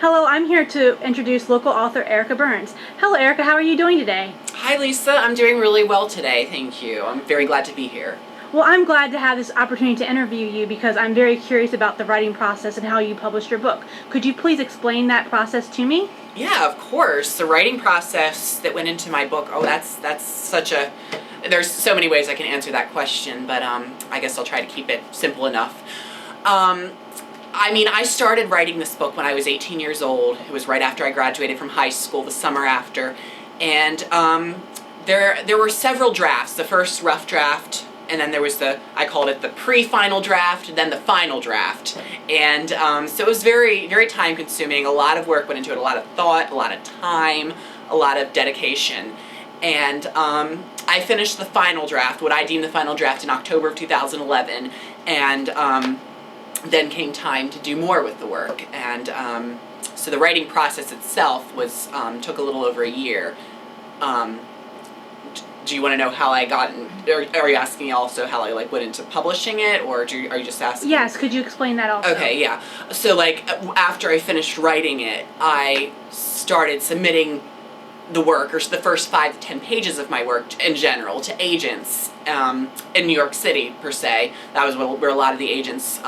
Hello, I'm here to introduce local author Erica Burns. Hello, Erica. How are you doing today? Hi, Lisa. I'm doing really well today. Thank you. I'm very glad to be here. Well, I'm glad to have this opportunity to interview you because I'm very curious about the writing process and how you published your book. Could you please explain that process to me? Yeah, of course. The writing process that went into my book, that's such a... There's so many ways I can answer that question, but I guess I'll try to keep it simple enough. I started writing this book when I was 18 years old. It was right after I graduated from high school, the summer after. And there were several drafts. The first rough draft, and then there was I called it the pre-final draft, and then the final draft. And so it was very, very time consuming. A lot of work went into it, a lot of thought, a lot of time, a lot of dedication. And I finished the final draft, what I deem the final draft, in October of 2011. And then came time to do more with the work. And so the writing process itself was took a little over a year. Do you want to know how I got in, are you asking also how I went into publishing it, or are you just asking? Yes, could you explain that also? Okay, yeah. So after I finished writing it, I started submitting the work, or the first 5 to 10 pages of my work in general, to agents in New York City, per se. That was where a lot of the agents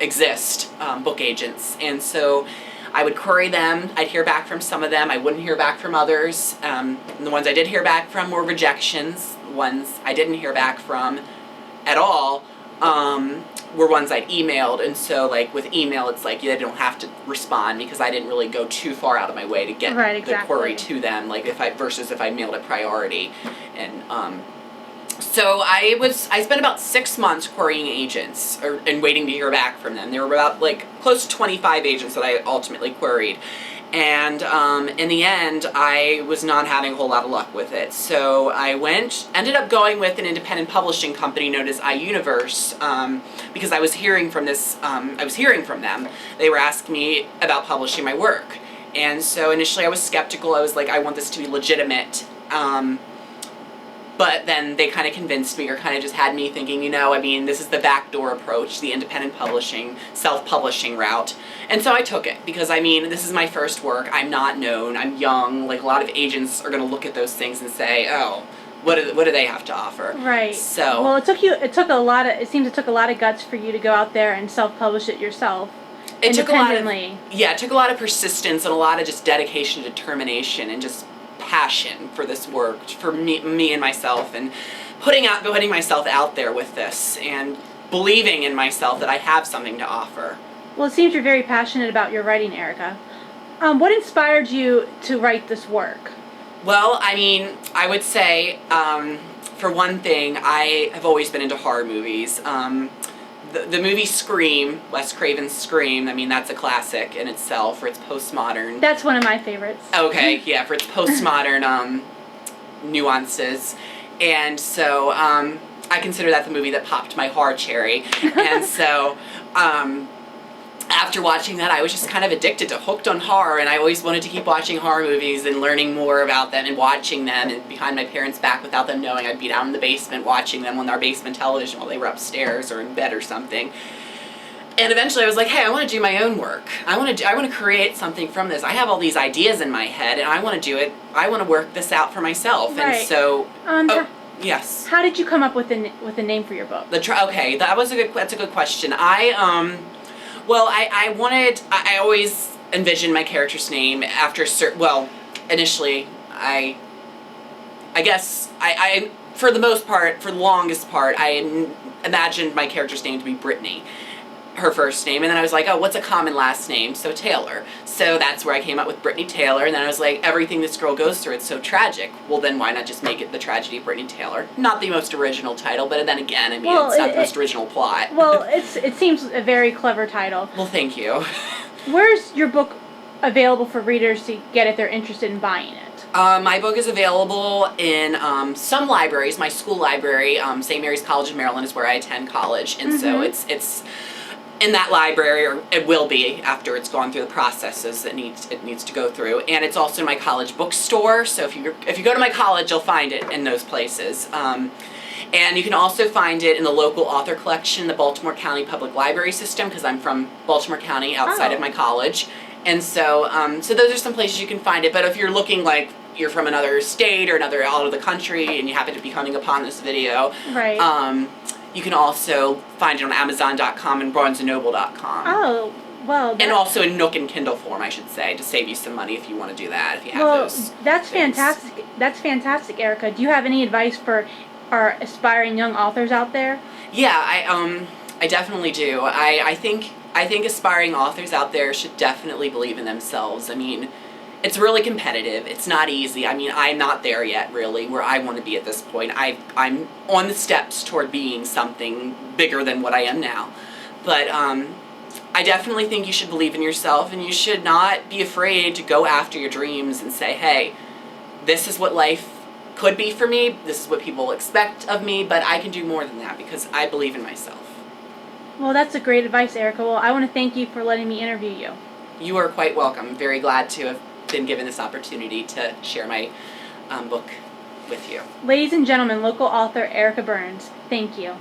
exist, book agents. And so I would query them. I'd hear back from some of them. I wouldn't hear back from others. And the ones I did hear back from were rejections. The ones I didn't hear back from at all were ones I'd emailed. And so with email, it's they don't have to respond because I didn't really go too far out of my way to get the query to them, versus if I mailed it priority. And so I spent about 6 months querying agents and waiting to hear back from them. There were about close to 25 agents that I ultimately queried. And in the end, I was not having a whole lot of luck with it. So I ended up going with an independent publishing company known as iUniverse, because I was hearing from them. They were asking me about publishing my work. And so initially I was skeptical. I was like, I want this to be legitimate. But then they kind of convinced me, or kind of just had me thinking, this is the backdoor approach, the independent publishing, self-publishing route. And so I took it, because this is my first work. I'm not known. I'm young. A lot of agents are going to look at those things and say, oh, what do they have to offer? Right. So. Well, it seems it took a lot of guts for you to go out there and self-publish it yourself. It took a lot of persistence and a lot of just dedication, determination, and just passion for this work, for me and myself, and putting myself out there with this and believing in myself that I have something to offer. Well, it seems you're very passionate about your writing, Erica. What inspired you to write this work? Well, I would say, for one thing, I have always been into horror movies. The movie Scream, Wes Craven's Scream, that's a classic in itself, for its postmodern... That's one of my favorites. Okay, yeah, for its postmodern nuances. And so I consider that the movie that popped my horror cherry. And so after watching that, I was just kind of hooked on horror, and I always wanted to keep watching horror movies and learning more about them and watching them, and behind my parents' back without them knowing. I'd be down in the basement watching them on our basement television while they were upstairs or in bed or something. And eventually I was like, hey, I want to do my own work. I want to create something from this. I have all these ideas in my head, and I want to do it. I want to work this out for myself. Right. And so... yes. How did you come up with a name for your book? Okay, that's a good question. I always envisioned my character's name after initially, I guess, for the most part, for the longest part, I imagined my character's name to be Brittany, her first name, and then I was like, oh, what's a common last name? So Taylor. So that's where I came up with Brittany Taylor, and then I was like, everything this girl goes through, it's so tragic. Well, then why not just make it The Tragedy of Brittany Taylor? Not the most original title, but then again, it's not the most original plot. Well, it seems a very clever title. Well, thank you. Where's your book available for readers to get if they're interested in buying it? My book is available in some libraries. My school library, St. Mary's College of Maryland, is where I attend college, and so it's in that library, or it will be after it's gone through the processes that it needs to go through. And it's also in my college bookstore, so if you go to my college, you'll find it in those places. And you can also find it in the local author collection, the Baltimore County Public Library System, because I'm from Baltimore County, outside of my college. And so, so those are some places you can find it. But if you're looking like you're from another state or another out of the country and you happen to be coming upon this video, Right. you can also find it on Amazon.com and BarnesandNoble.com. Oh, well. And also in Nook and Kindle form, I should say, to save you some money if you want to do that, if you have Well, those. that's things. fantastic. That's fantastic, Erica. Do you have any advice for our aspiring young authors out there? Yeah, I definitely do. I think aspiring authors out there should definitely believe in themselves. I mean, it's really competitive. It's not easy. I mean, I'm not there yet, really, where I want to be at this point. I'm on the steps toward being something bigger than what I am now. But I definitely think you should believe in yourself, and you should not be afraid to go after your dreams and say, hey, this is what life could be for me, this is what people expect of me, but I can do more than that because I believe in myself. Well, that's a great advice, Erica. Well, I want to thank you for letting me interview you. You are quite welcome. I'm very glad to have been given this opportunity to share my book with you. Ladies and gentlemen, local author Erica Burns, thank you.